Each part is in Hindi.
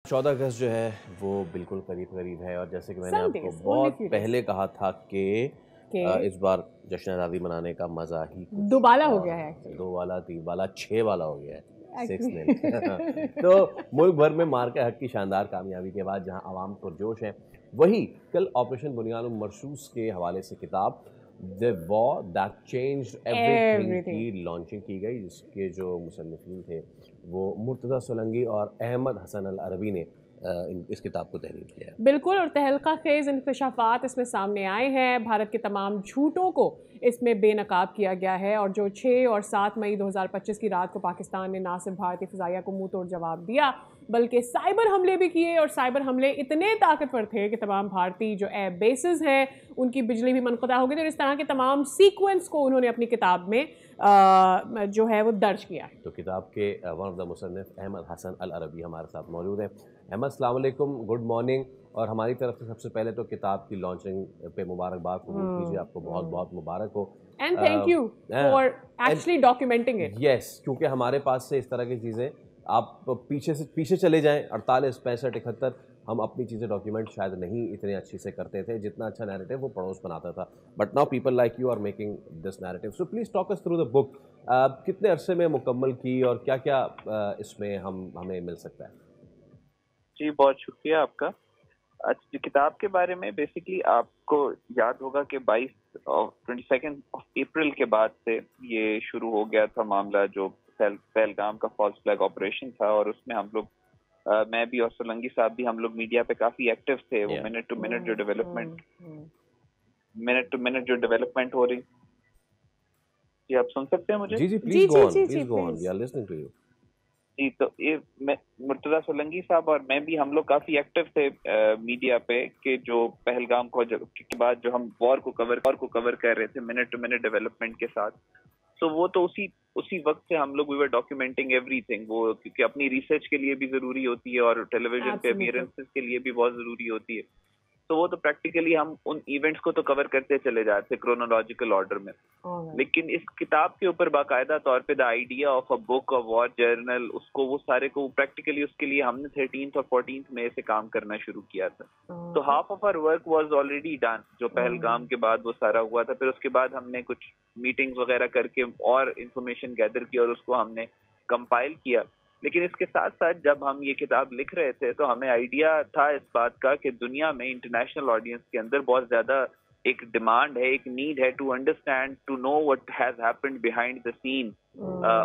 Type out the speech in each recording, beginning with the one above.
14 अगस्त जो है वो बिल्कुल करीब करीब है और जैसे कि मैंने आपको बहुत पहले कहा था कि इस बार जश्न आज़ादी मनाने का मज़ा ही दोबाला हो गया है, 2 वाला 3 वाला 6 वाला हो गया है 6 तो मुल्क भर में मार्का हक की शानदार कामयाबी के बाद जहां आवाम पुरजोश है, वहीं कल ऑपरेशन बुनियानुल मरसूस के हवाले से किताब the war that changed everything की लॉन्चिंग की गई, जिसके जो मुसन्निफीन थे वो मुर्तज़ा सोलंकी और अहमद हसन अल अरबी ने इस किताब को तहरीर किया है। बिल्कुल, और तहलका खेज़ इंकशाफात इसमें सामने आए हैं। भारत के तमाम झूठों को इसमें बेनकाब किया गया है और जो 6 और 7 मई 2025 की रात को पाकिस्तान ने ना सिर्फ भारतीय फ़िज़ाइया को मुंह तोड़ जवाब दिया, बल्कि साइबर हमले भी किए और साइबर हमले इतने ताकतवर थे कि तमाम भारतीय जो एयर बेसिस हैं उनकी बिजली भी मुनक़ता हो गई थी और इस तरह के तमाम सीक्वेंस को उन्होंने अपनी किताब में जो है वो दर्ज किया है। तो किताब के वन ऑफ द मुसन्निफ अहमद हसन अल अरबी हमारे साथ मौजूद हैं। अहमद, अस्सलाम वालेकुम, गुड मॉर्निंग। और हमारी तरफ से सबसे पहले तो किताब की लॉन्चिंग पे मुबारकबाद कबूल कीजिए, आपको बहुत बहुत मुबारक हो and thank you for actually documenting it. Yes, क्योंकि हमारे पास से इस तरह की चीज़ें आप पीछे चले जाएं 48, 65, 71 हम अपनी चीज़ें डॉक्यूमेंट शायद नहीं इतने अच्छे से करते थे, जितना अच्छा नैरेटिव वो पड़ोस बनाता था, but now people like you are making this narrative. So please talk us through the book. कितने अरसे में मुकम्मल की और क्या क्या इसमें हमें मिल सकता है? जी, बहुत शुक्रिया आपका। किताब के बारे में बेसिकली आपको याद होगा कि 22 अप्रैल के बाद से ये शुरू हो गया था मामला, जो पहलगाम का फॉल्स फ्लैग ऑपरेशन था, और उसमें हम लोग मैं भी और सोलंकी साहब भी, हम लोग मीडिया पे काफी एक्टिव थे। वो मिनट टू मिनट जो डेवलपमेंट हो रही। जी, आप सुन सकते हैं मुझे? जी, please go on, we are listening to you. जी, तो ये मुर्तज़ा सोलंकी साहब और मैं भी, हम लोग काफी एक्टिव थे मीडिया पे, कि जो पहलगाम को के बाद जो हम वॉर को कवर कर रहे थे मिनट टू मिनट डेवलपमेंट के साथ। तो वो तो उसी वक्त से हम लोग वी वर डॉक्यूमेंटिंग एवरीथिंग। वो क्योंकि अपनी रिसर्च के लिए भी जरूरी होती है और टेलीविजन पे अपीयरेंसेस के लिए भी बहुत जरूरी होती है। तो वो तो प्रैक्टिकली हम उन इवेंट्स को तो कवर करते चले जाते क्रोनोलॉजिकल ऑर्डर में। लेकिन इस किताब के ऊपर बाकायदा तौर पे the idea of a book, a war journal, उसको वो सारे को प्रैक्टिकली उसके लिए हमने 13 और 14 मई से काम करना शुरू किया था। तो half of hour work was already done, जो पहलगाम के बाद वो सारा हुआ था। फिर उसके बाद हमने कुछ मीटिंग्स वगैरह करके और इंफॉर्मेशन गैदर की और उसको हमने कंपाइल किया। लेकिन इसके साथ साथ जब हम ये किताब लिख रहे थे तो हमें आइडिया था इस बात का कि दुनिया में इंटरनेशनल ऑडियंस के अंदर बहुत ज्यादा एक डिमांड है, एक नीड है to understand, to know what has happened behind the scene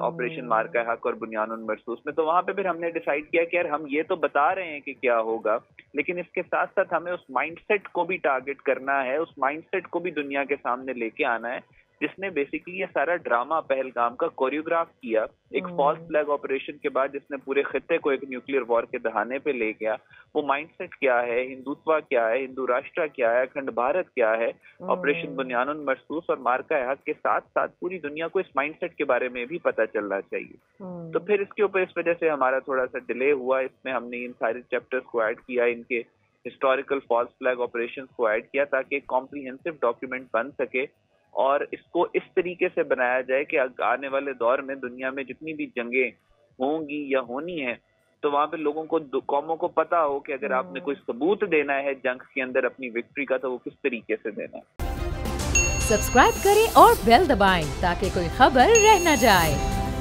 operation Marka Haq और बुनियानुल मरसूस में। तो वहां पे फिर हमने डिसाइड किया कि यार हम ये तो बता रहे हैं कि क्या होगा, लेकिन इसके साथ साथ हमें उस माइंडसेट को भी टारगेट करना है, उस माइंडसेट को भी दुनिया के सामने लेके आना है जिसने बेसिकली ये सारा ड्रामा पहलगाम का कोरियोग्राफ किया एक फॉल्स फ्लैग ऑपरेशन के बाद, जिसने पूरे खित्ते को एक न्यूक्लियर वॉर के दहाने पे ले गया। वो माइंडसेट क्या है, हिंदुत्व क्या है, हिंदू राष्ट्र क्या है, अखंड भारत क्या है, ऑपरेशन बुनियानुल मरसूस और मार्का हक के साथ साथ पूरी दुनिया को इस माइंडसेट के बारे में भी पता चलना चाहिए। तो फिर इसके ऊपर इस वजह से हमारा थोड़ा सा डिले हुआ। इसमें हमने इन सारे चैप्टर्स को ऐड किया, इनके हिस्टोरिकल फॉल्स फ्लैग ऑपरेशन को ऐड किया, ताकि एक कॉम्प्रिहेंसिव डॉक्यूमेंट बन सके और इसको इस तरीके से बनाया जाए कि आने वाले दौर में दुनिया में जितनी भी जंगें होंगी या होनी है, तो वहां पे लोगों को, कौमों को पता हो कि अगर आपने कोई सबूत देना है जंग के अंदर अपनी विक्ट्री का, तो वो किस तरीके से देना है। सब्सक्राइब करें और बेल दबाएं ताकि कोई खबर रह न जाए।